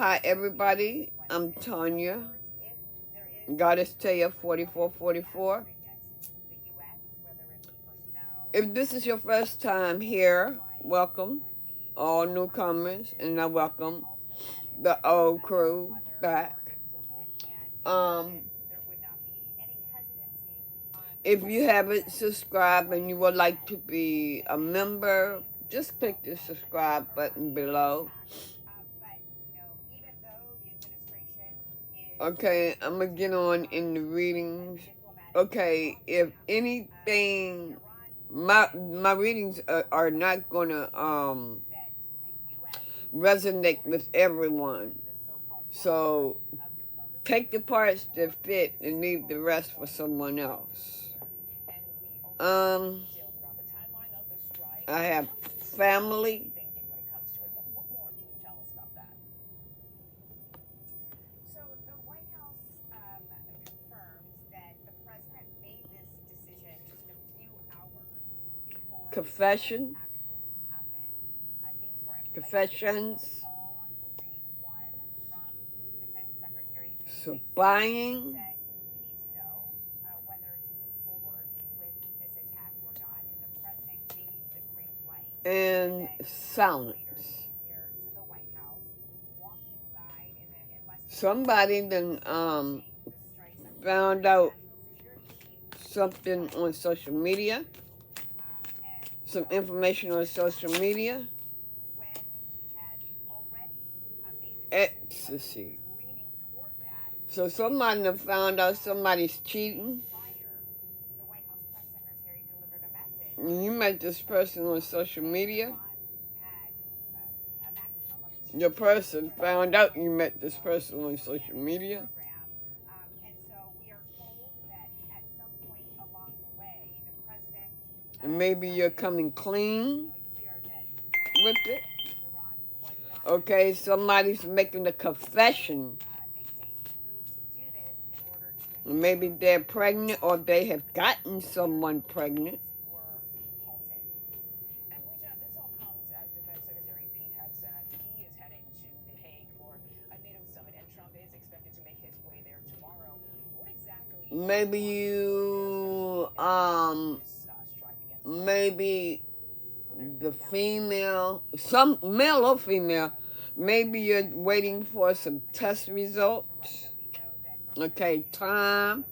Hi, everybody. I'm Tanya, Goddess Taya 4444. If this is your first time here, welcome. All newcomers, and I welcome the old crew back. If you haven't subscribed and you would like to be a member, just click the subscribe button below. Okay, I'm gonna get on in the readings. Okay, if anything, my readings are not gonna resonate with everyone. So take the parts that fit and leave the rest for someone else. I have family. Confessions. Spying. And silence. Somebody then found out something on social media, some information on social media. Ecstasy. So somebody done found out somebody's cheating. You met this person on social media. Your person found out you met this person on social media. And maybe you're coming clean with it. Okay, somebody's making a confession. Maybe they're pregnant or they have gotten someone pregnant. Maybe you, maybe the female, some male or female, maybe you're waiting for some test results. Okay, time.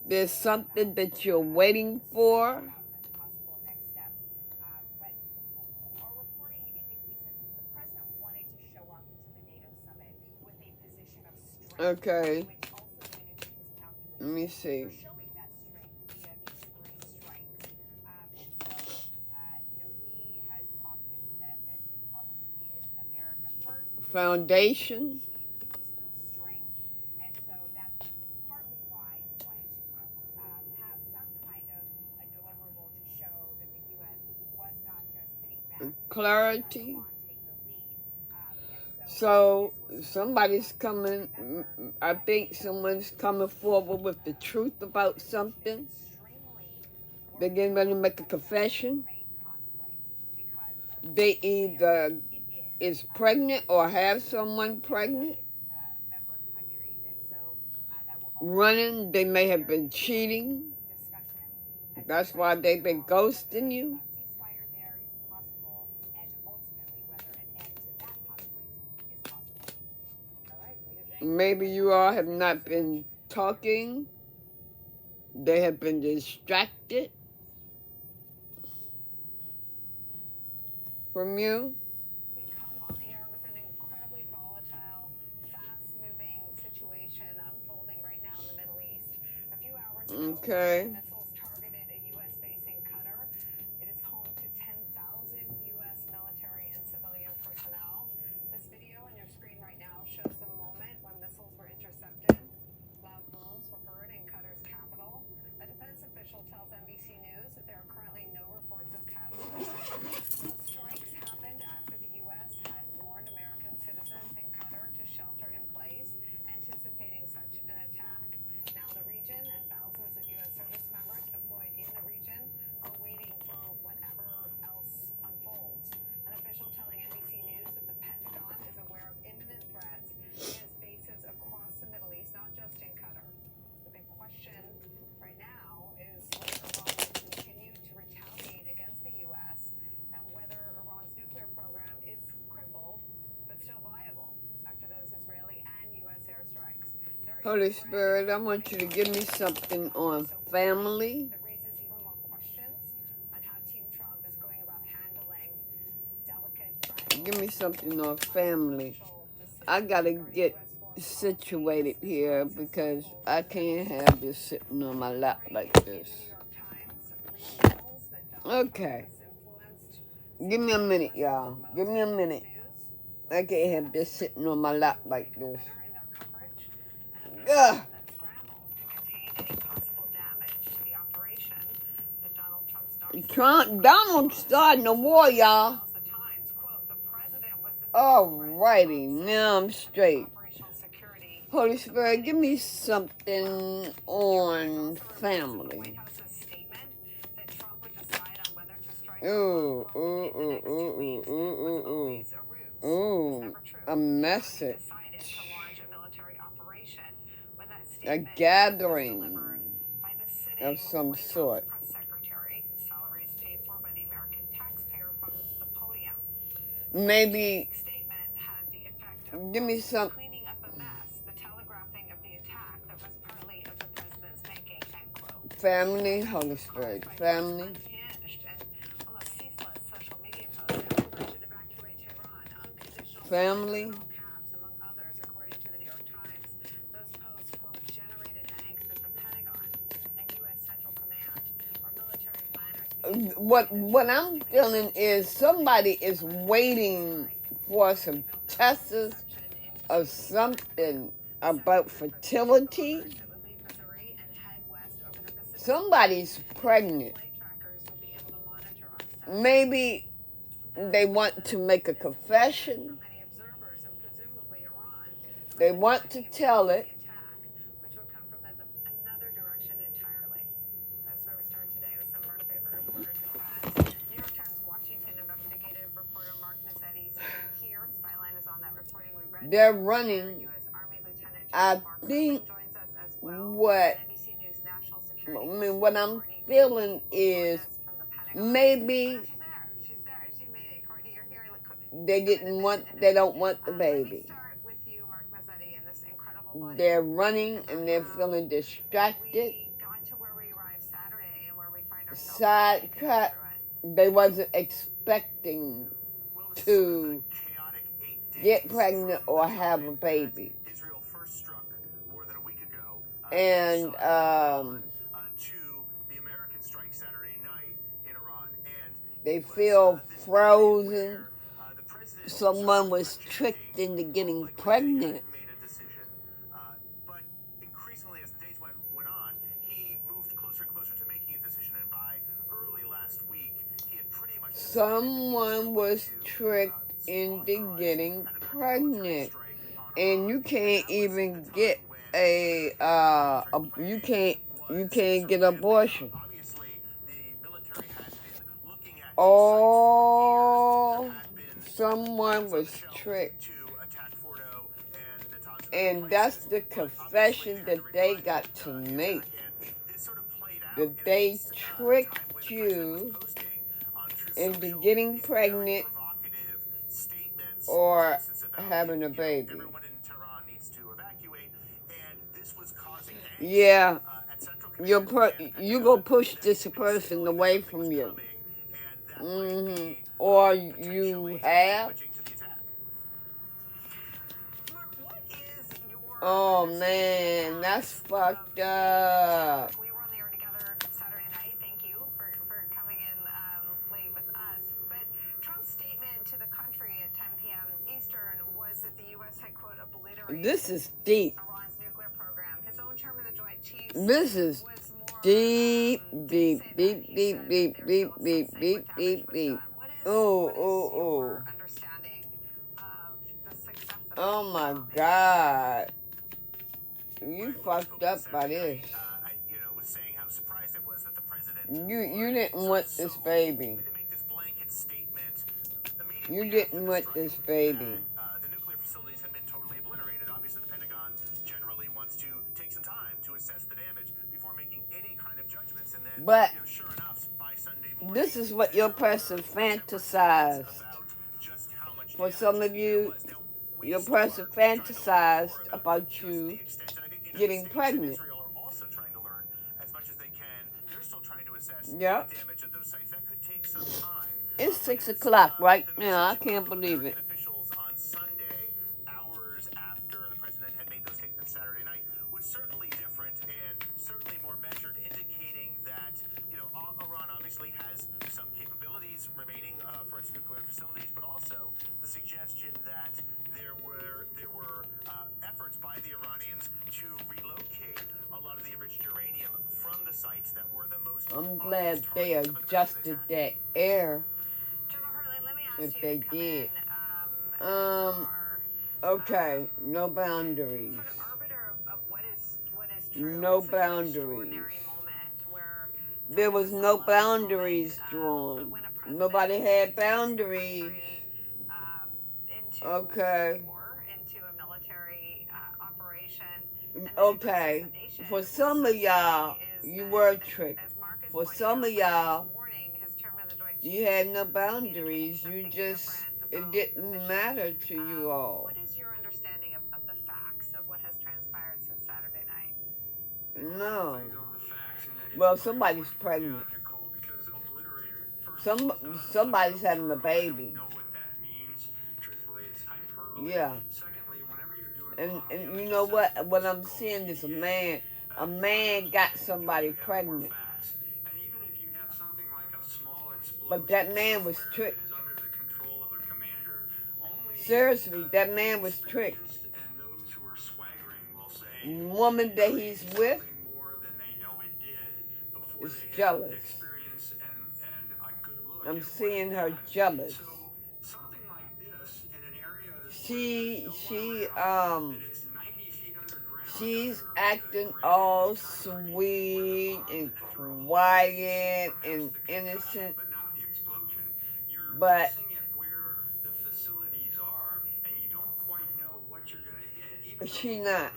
There's something that you're waiting for. Okay. Let me see. Foundation. Clarity. So somebody's coming, I think someone's coming forward with the truth about something. They're getting ready to make a confession. They either is pregnant or have someone pregnant. Running, they may have been cheating. That's why they've been ghosting you. Maybe you all have not been talking. They have been distracted from you. Okay. Holy Spirit, I want you to give me something on family. Give me something on family. I gotta get situated here because I can't have this sitting on my lap like this. Okay. Give me a minute, y'all. Give me a minute. I can't have this sitting on my lap like this. Ugh. Donald starting a war, y'all. Alrighty, now I'm straight. Holy Spirit, give me something on family. Ooh, a message. A gathering of some sort. Maybe give me some. Family, Holy Spirit, family. Family. What I'm feeling is somebody is waiting for some tests of something about fertility. Somebody's pregnant. Maybe they want to make a confession. They want to tell it. They're running. I think what I'm feeling is maybe they don't want the baby. They're running and they're feeling distracted, sidetracked. They wasn't expecting to get pregnant or have a baby. And they feel frozen. Someone was tricked into getting pregnant. Someone was tricked into getting pregnant, and you can't even get you can't get abortion. Oh, someone was tricked, and that's the confession that they got to make. That they tricked you into getting pregnant or having a baby. Yeah, you go push this person away from you. Or you have. Oh man, that's fucked up. We were on the air together Saturday night. Thank you for coming in late with us. But Trump's statement to the country at 10 p.m. Eastern was that the U.S. had, quote, obliterated this is deep. Iran's nuclear program. His own chairman of the Joint Chiefs. This is deep. Oh. Oh my God. You fucked up by this. You didn't want this baby. You didn't want this baby. The nuclear facilities have been totally obliterated. Obviously, the Pentagon generally wants to take some time to assess the damage before making any kind of judgments. And then, but sure enough, by Sunday morning, this is what your person fantasized. For some of you, your person fantasized about you getting pregnant. Yep. It's 6 o'clock right now. I can't believe it. I'm glad they adjusted that air. If they did. Okay, no boundaries. No boundaries. There was no boundaries drawn. Nobody had boundaries. Okay. Okay. For some of y'all, you were tricked. For some of y'all, you had no boundaries. You just, it didn't matter to you all. What is your understanding of the facts of what has transpired since Saturday night? No. Well, somebody's pregnant. Somebody's having a baby. Yeah. And you know what? What I'm seeing is a man got somebody pregnant. But that man was tricked. Seriously, that man was tricked. The woman that he's with is jealous. I'm seeing her jealous. She's acting all sweet and quiet and innocent, but she not.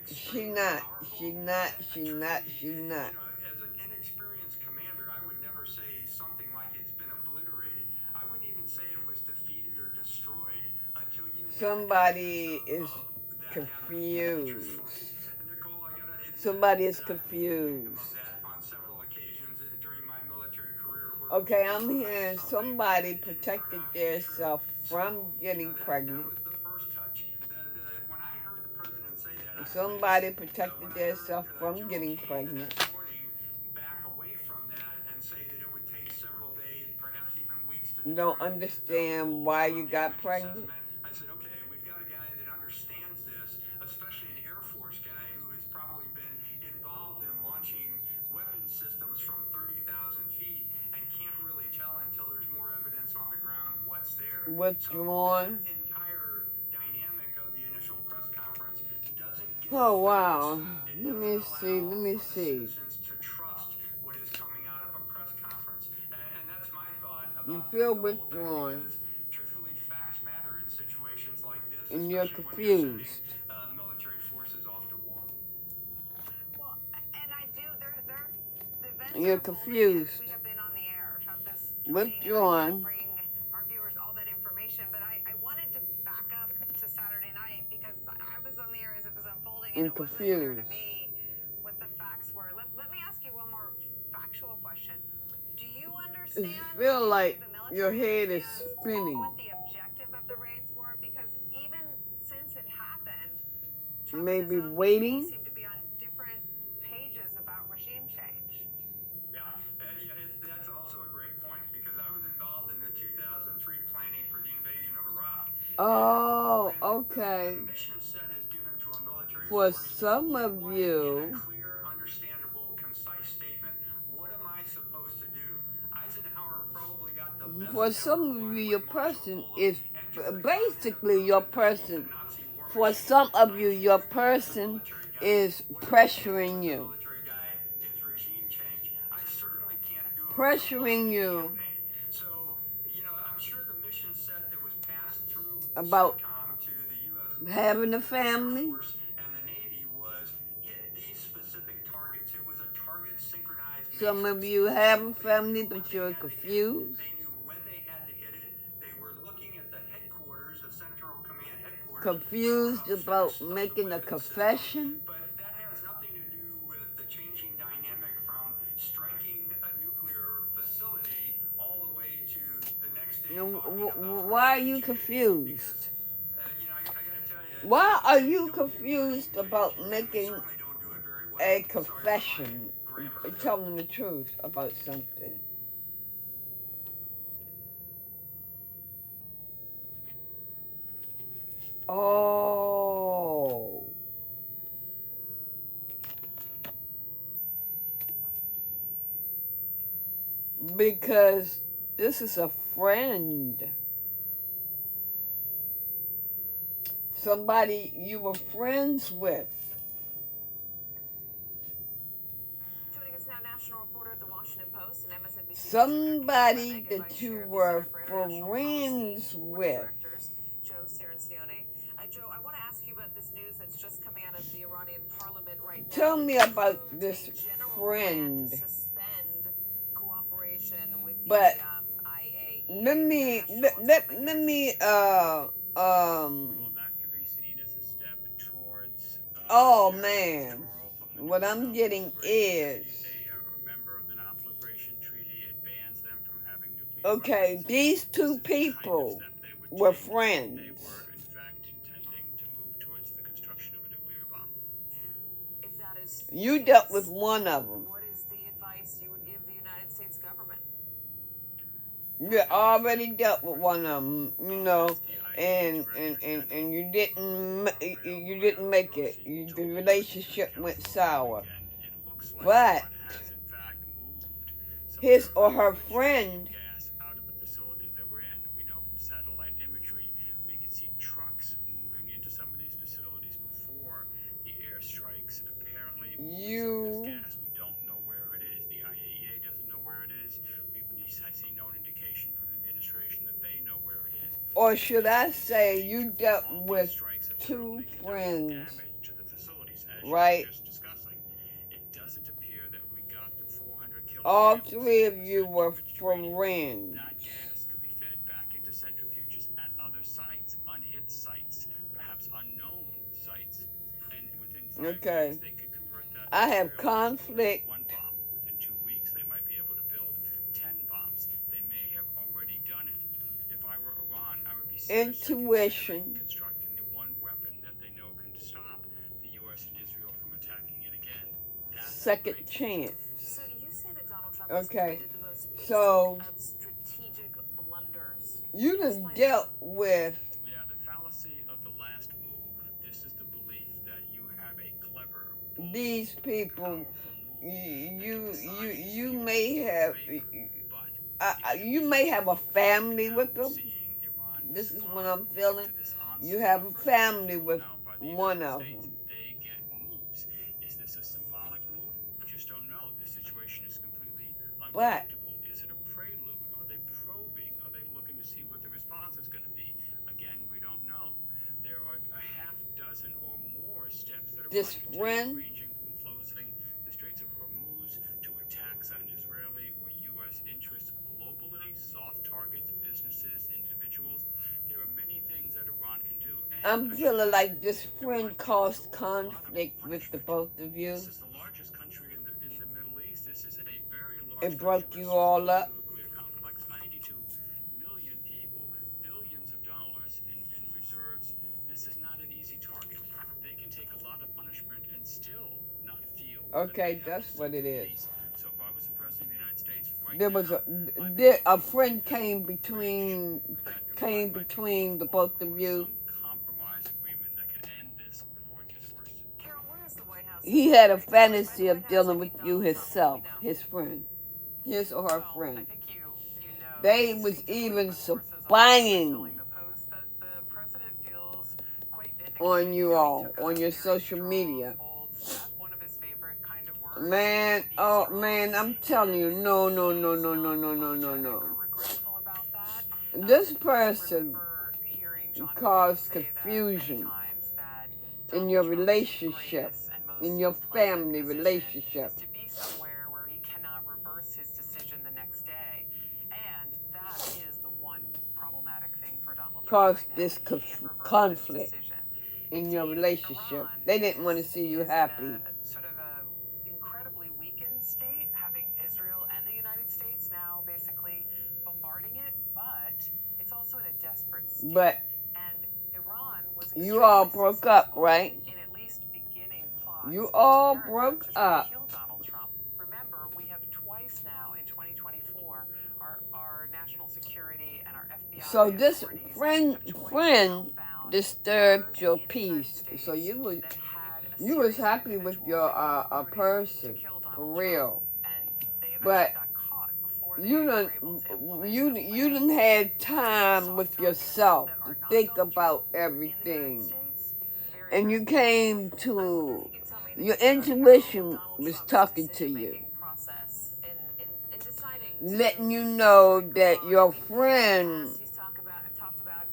She not. She not. She not. She not. As an inexperienced commander, I would never say something like it's been obliterated. I wouldn't even say it was defeated or destroyed until you. Somebody is confused. Somebody is confused. Okay, I'm hearing somebody protected themselves from getting pregnant. Somebody protected themselves from getting pregnant. You don't understand why you got pregnant? I said, okay, we've got a guy that understands this, especially an Air Force guy who has probably been involved in launching weapon systems from 30,000 feet and can't really tell until there's more evidence on the ground what's there. Withdrawn. So that entire dynamic of the initial press conference doesn't get oh, wow. Let me see. to trust what is coming out of a press conference. And that's my thought about you feel withdrawn. Truthfully, facts matter in situations like this. And you're confused. Military forces off to war. Well, and I do. The events you're confused. We have been on the air. Trump is withdrawn. Bring our viewers all that information, but I wanted to back up to Saturday night because I was on the air as it was unfolding, and it wasn't clear to me what the facts were. Let me ask you one more factual question. Do you understand? I feel like your head is spinning. What the objective of the raids were? Because even since it happened, Trump maybe and his waiting. seem to be on different pages about regime change. Yeah, that's also a great point because I was involved in the 2003 planning for the invasion of Iraq. Oh, okay. The mission set is given to a military For force. some of you, Clear, understandable, concise statement. What am I supposed to do? Eisenhower probably got the best. for some of you, your person is basically your person. For some of you, your person is pressuring you. Pressuring you about having a family. Some of you have a family, but you're confused. Confused about making a confession. But Why are you confused? You know, I got to tell you, Why are you don't do it very confused efficiently, about and we making certainly don't do it very well. a Sorry for my confession, grammar. telling the truth about something? Oh. Because this is a friend. Somebody you were friends with. Joining us now, national reporter at the Washington Post and MSNBC. Somebody that you were friends with. Joe Cirincione. Joe, I want to ask you about this news that's just coming out of the Iranian parliament right now. Tell me about this friend. To suspend cooperation with But the IAEA. let me Well, that could be seen as a step towards. oh man, what I'm getting is, They are a member of the Non-Proliferation Treaty. It bans them from having nuclear okay, weapons. these two This is the kind of people step they would were take. They friends. were, in fact, intending to move towards the construction of a nuclear bomb. If that is You the dealt case, with one of them. what is the advice you would give the United States government? You already dealt with one of them, you know, As the IAEA and you didn't make it. The relationship went sour. It looks like But Iran has, in fact, moved some his of their or her Russian friend gas out of the facilities that we're in. We know from satellite imagery we can see trucks moving into some of these facilities before the airstrikes. Apparently, some of you this gas, we don't know where it is. The IAEA doesn't know where it is. I see no indication from the administration that they know where it is. or should I say you dealt All these with strikes have two certainly done friends, damage to the facilities, as you right? were just discussing. It doesn't appear that we got the 400 kilograms. All three of you were of uranium. friends. That gas could be fed back into centrifuges at other sites, unhit sites, perhaps unknown sites, and within 5 Okay. days they could convert that. I have material into conflict. one bomb. Within 2 weeks they might be able to build 10 bombs. They may have already done it. If I were Iran, I would be seriously Intuition. considering constructing the one weapon that they know can stop the U.S. and Israel from attacking it again. That's Second right. chance. So you say that Donald Trump Okay. has committed the most basic So of strategic blunders. you done dealt with Yeah, the fallacy of the last move. This is the belief that you have a clever, bold, these people. powerful move You may have but you may have a family with them. seeing Iran This is what respond I'm feeling. to this You onslaught have a of family Russia with now by the one United of States, them. they get moves. Is this a symbolic move? We just don't know. The situation is completely But unpredictable. Is it a prelude? Are they probing? Are they looking to see what the response is going to be? Again, we don't know. There are a half dozen or more steps that are this friend, ranging from closing the Straits of Hormuz to attacks on Israeli or U.S. interests globally, soft targets, businesses, individuals. There are many things that Iran can do. I'm feeling like this friend caused conflict with the both of you. This is the largest country in the Middle East. This is a very large It broke country you with all up. nuclear complex, 92 million people, billions of dollars in reserves. This is not an easy target. They can take a lot of punishment and still not feel. Okay, that's what it is. So if I was the president of the United States right There was now, a friend came between the both of you. some compromise agreement that could end this before it gets worse. Carol, where is the White House? He had a fantasy of dealing with you himself, his friend, his or her friend. I think you know They was even spying on you all on your social media. One of his favorite kind of words. Man, oh man, I'm telling you, no. Regretful about that. This person Remember hearing John caused say that many confusion times that in your Donald Trump's relationship, greatest and most in your pleasant family position relationship. is to be somewhere where he cannot reverse his decision the next day, and that is the one problematic thing for Donald Trump Caused right now. this He can't reverse his conflict decision. in your Indeed, relationship. Iran They didn't want to see you is happy. in a sort of a incredibly weakened state, having Israel and the United States now basically bombarding it, but But And Iran was you all extremely broke up, successful right? in at least beginning plots You in all America broke to try to up. kill Donald Trump. Remember, we have twice now in 2024 our national security and our FBI So this authorities friend have twice now found disturbed cars your in the United peace. States So you was that had a you was series of happy with individuals your they were a recruiting to person kill for Donald Trump, real. and they eventually But got caught before they you were done able to implement you that you plan. done had time Soft with targets yourself that to are not think Donald Trump about in the United everything. States, very, And very you small. came I wonder if to you can tell me anything your about how intuition Donald was Trump's talking to you, decision-making process in deciding letting you to know strike that Iran. your I mean, in the friend past, he's talked about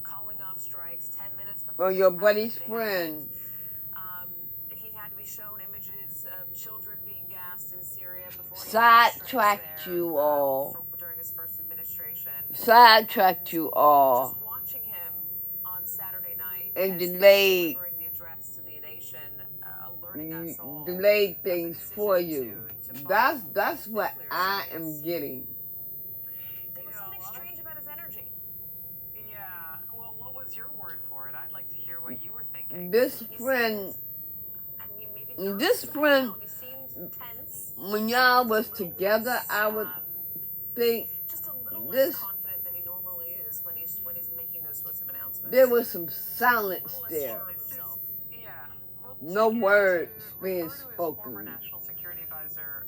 calling off strikes 10 minutes before or they your happened. buddy's They friend happened. He had to be shown images of children being gassed in Syria before he had strikes sidetracked there you all, during his first administration. sidetracked you Just all, watching him on Saturday night and as he was delayed delivering the address to the nation, alerting us all delayed of the things decision for you. to That's bomb what nuclear I sites. am getting. There was something strange about his energy. Yeah, well, what was your word for it? I'd like to hear what you were thinking. This He friend, seemed, I mean, maybe this nervous. I don't friend, know. He seemed tense. when y'all was A little together, less, I would think just a little less this. confident than he normally is when he's making those sorts of announcements. There was some a silence little less there. sure of himself. Yeah. Well, No to words refer being to his former spoken. National Security Advisor,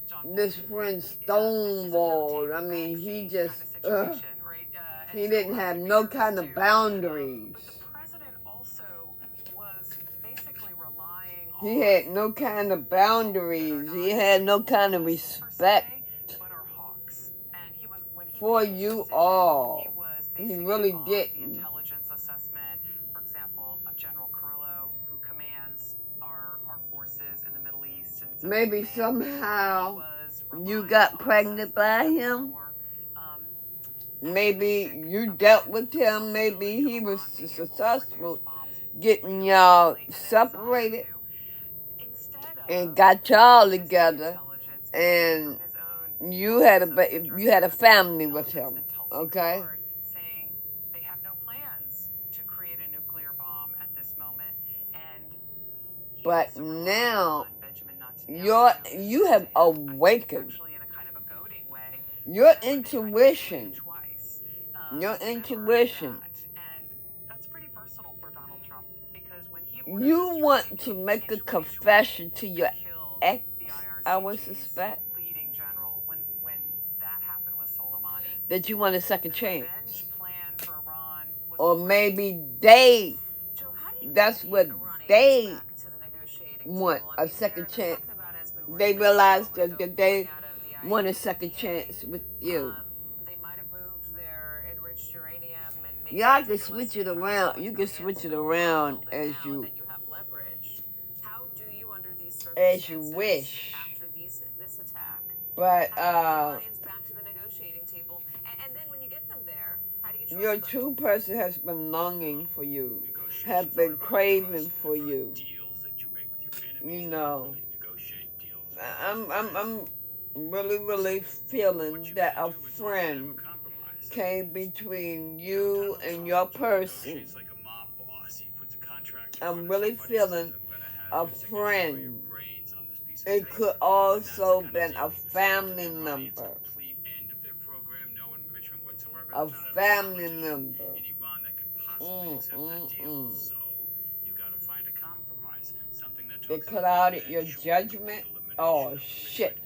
John This Bolton, friend this is a stonewalled. I no-take, mean, he backseat just, kind of situation, right? And he so didn't I have would be no nervous kind too. of boundaries. But the president also was basically relying He on had no kind of boundaries. He had no kind of respect but are hawks. And he was when he for made his you decision, all. he was He basing really it on the didn't. intelligence assessment, for example, of General Carrillo, who commands our forces in the Middle East. And Maybe command. somehow He was you relying got on pregnant by assessments him. for, Maybe you dealt with him. Maybe he was successful getting y'all separated and got y'all together, and you had a family with him. Okay. Saying they have no plans to create a nuclear bomb at this moment, and But now you have awakened. actually in a kind of a goading way. Your They tried to intuition. twice. Your Remember intuition. that. And that's pretty personal for Donald Trump, because when he You want to make a confession to your ex, I would suspect, leading general when that happened with Soleimani. that you want a second The chance. revenge plan for Iran was Or already maybe they, Joe, how do you that's get what the Iranians they back to the negotiating want, table? I a mean, second they're chance. talking about, as we were They saying, realized pulling that they out of the want a IAEA. second chance with you. They might have moved their enriched uranium and maybe Y'all can taken switch lessons it from around. North You can Korea switch it to around build it as now, you and then you have leverage. How do you, under these as circumstances, you wish. after this attack, But how do you get the Iranians back to the negotiating table? And then when you get them there, how do you trust your them? true person has been longing for you, have been craving for you. You know, I'm really feeling that a friend came between you and your person. I'm really feeling a friend. It could also been a family member. A family member. It clouded your judgment. Oh shit.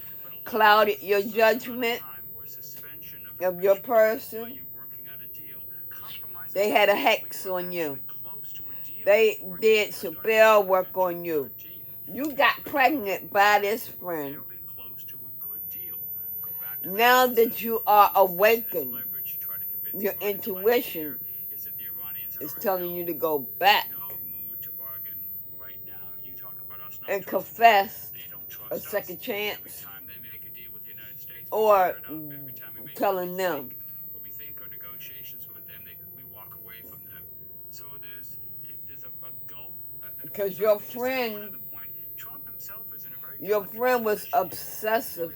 Clouded your judgment of your person. They had a hex on you. They did spell work on you. You got pregnant by this friend. Now that you are awakened, your intuition is telling you to go back and confess a second chance, or telling them. Because your friend was obsessive.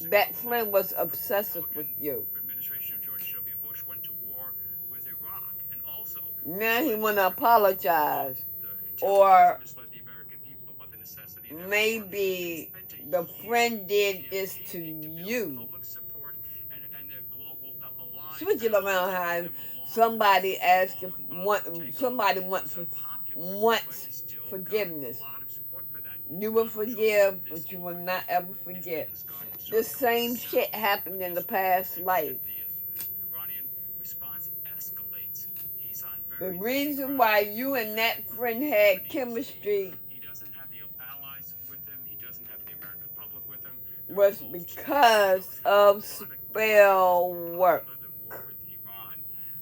That friend was obsessive with you. Administration of George W. Bush went to war with Iraq, Now he want to apologize. The Or intelligence misled the American people about the necessity of maybe They spent a the year friend did this to campaigning to build you. public support and their global alliance. Switch it around, how somebody asked if somebody wants forgiveness. You will forgive, but you will not ever forget. This same shit happened in the past life. The Iranian response escalates. He's on The very reason why you and that friend had chemistry he doesn't have the allies with him. He doesn't have the American public with him. was because of spell work.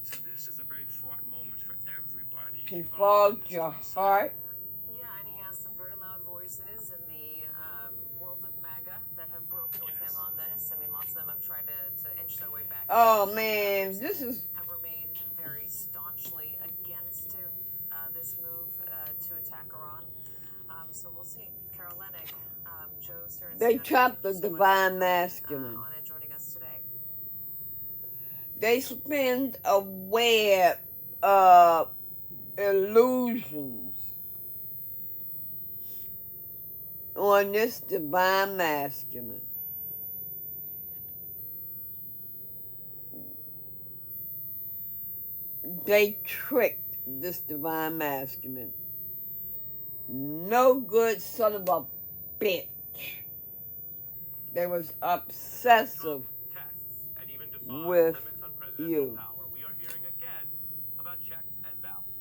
So this is a very fraught moment for everybody. He fogged your heart. Yeah, and he has some very loud voices in the world of MAGA that have broken with him on this. I mean, lots of them have tried to inch their way back. Oh man, this is Have remained very staunchly against this move to attack Iran. So we'll see. Carol Lennig, Joe Cirincione. they chopped the so much divine masculine. on it joining us today. They spin a web of illusions on this divine masculine. They tricked this divine masculine. No good son of a bitch. They was obsessive Tests and even defy with limits on presidential you. power. We are hearing again about checks and balances.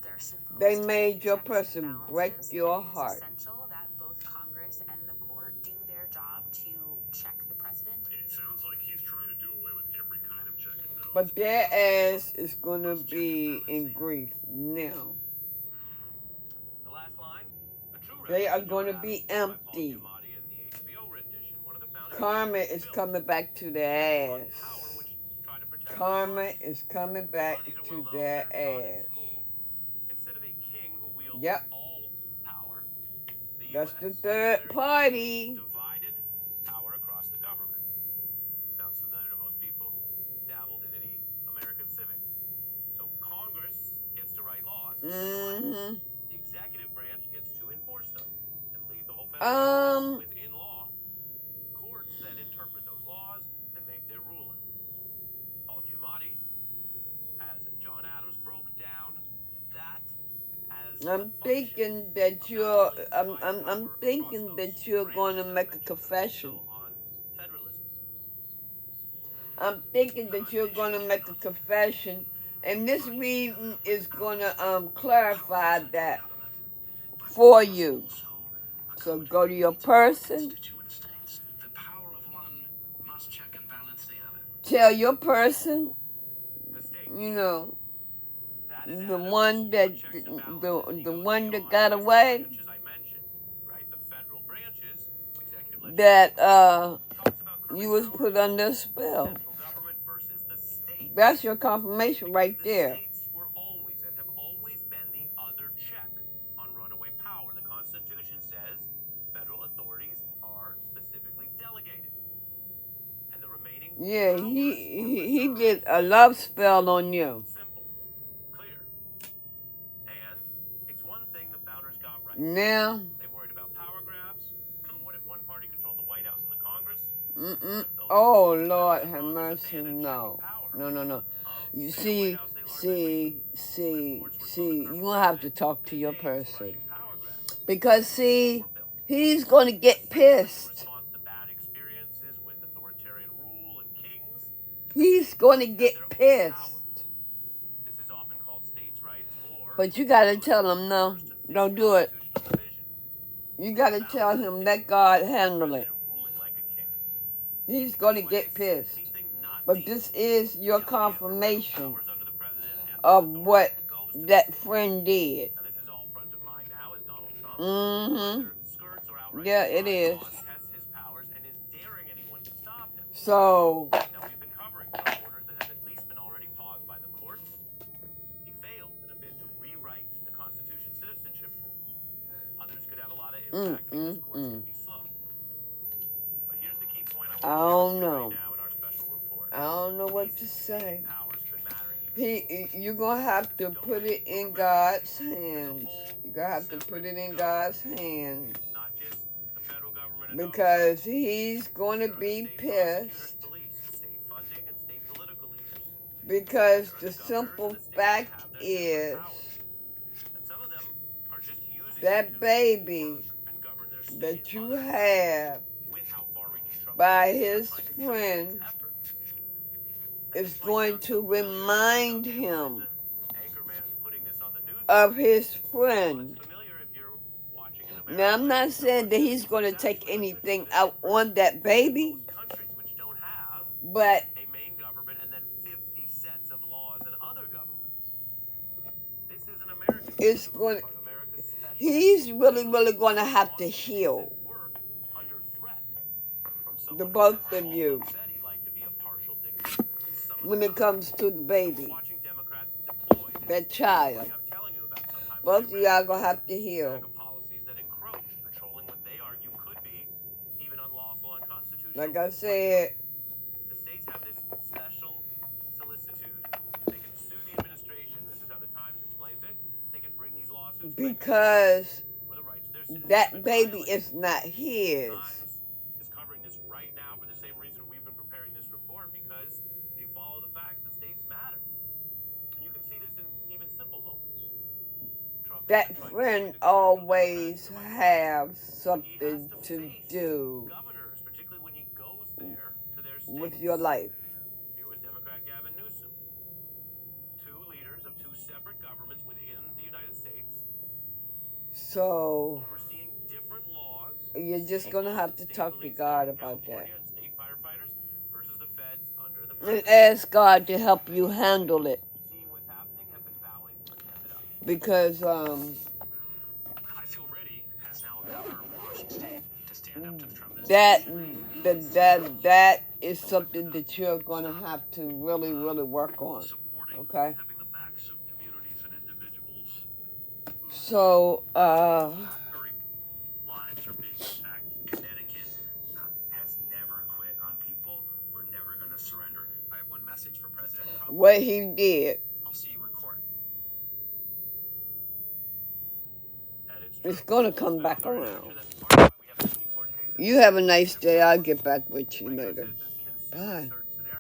They're supposed They to made be your checks person and break balances. your It is heart. essential that both Congress and the court do their job to check the president. It sounds like he's trying to do away with every kind of check and balance. But their ass is gonna be in grief now. The last line, a true They are revelation gonna about be Paul empty. Giamatti in the HBO rendition, one of the founding Karma fathers of is the coming film, back to their on ass. power, which tried to protect Karma the is coming A back lot of these are to well-known, their they're taught in ass. school. Instead of a king who wields Yep. all power, the That's US the third party. divided power across the government. Sounds familiar to most people who dabbled in any American civics. So Congress gets to write laws. Mm-hmm. The executive branch gets to enforce them and lead the whole federal government within law. Courts then interpret those laws and make their rulings. Paul Giamatti, as John Adams broke down that as I'm thinking that I'm thinking that you're going to make a confession. on federalism. I'm thinking that you're going to make a confession, and this reading is going to clarify that for you. So go to your person, The power of one must check and balance the other. tell your person, The states. you know, That is the Adams, one that what checks and the balances the he goes one that beyond got just the away, branches I mentioned, right? The federal branches, executive, that talks about you was current put power, under a spell. central government versus the state. That's your confirmation right The there. states were always and have always been the other check on runaway power. The Constitution says federal authorities are specifically delegated, and the remaining Yeah, powers he are did a love spell on you. simple, clear, and it's one thing the founders got right. Now, They worried about power grabs. What if one party controlled the White House and the Congress? oh Lord have mercy, no. You see, you gonna have to talk to your person. Because see, he's gonna get pissed. Response to bad experiences with authoritarian rule and kings. He's gonna get pissed. This is often called states' rights or But you gotta tell him, no, don't do it. constitutional division. You gotta tell him, let God handle it. Ruling like a king. He's gonna get pissed. Anything not But being this is your confirmation powers under the president and of authority what goes to that friend did. Now, this is all front of mind now as Donald Trump Mm-hmm. either skirts or outright Yeah, it defies is. laws, tests his powers, and is daring anyone to stop him. So, Now, we've been covering Trump orders that have at least been already paused by the courts. He failed in a bid to rewrite the Constitution's citizenship rules. Others could have a lot of impact because courts can be slow. But here's the key point I I want don't to share with you know. right now in our special report. I don't know what to say. Powers could matter You're gonna have to put it in God's hands. You're gonna have to put it in God's hands. Not just the federal government and Because he's gonna government, be state prosecutors, pissed. police, state funding, and state political leaders. Because the Governors simple and the states fact have their is separate powers. And some of them are just using that it to baby work and govern their state. that you Others, have with how far-reaching Trump by is, his trying to friend cut his efforts. is going to remind him Anchorman putting this on the news. of his friend. It's familiar if you're watching an Now, I'm not saying that he's going to take anything out on that baby, countries which don't have but a main government and then 50 sets of laws in other governments. This is an American it's going. America's special He's really going to have to heal. work under threat from The someone both who of you said he'd like to be a partial dictator. when it comes to the baby, Watching Democrats deploy that child. I'm telling you about sometimes Both of y'all gonna have to heal. policies that encroach, patrolling what they argue could be even unlawful, unconstitutional. Like I said, The states have this special solicitude. They can sue the administration. This is how the Times explains it. They can bring these lawsuits because for the rights of their citizens. that baby is not his. Times is covering this right now for the same reason we've been preparing this report, because if you follow the facts, the states matter. And you can see this in even simple moments. Trump That is trying to friend make the always have he has something to to face do governors, particularly when he goes there to their states. with your life. Here was Democrat Gavin Newsom, two leaders of two separate governments within the United States, So overseeing different laws. you're just gonna have to talk to God about that California and state firefighters versus the feds under the and ask God to help you handle it. seeing what's happening, have been vowing to stand it up. Because I feel ready, as now a governor of Washington State, to stand up to the Trump that is something that you're gonna have to really work on. supporting Okay. having the backs of communities and individuals So very lives are being attacked. Connecticut has never quit on people. We're never going to surrender. I have one message for President Trump. what he did, I'll see you in court. And it's it's true. gonna come back That's around. part of why we have so many court cases. You have a nice day. I'll get back with you later. Citizens can sue Bye. certain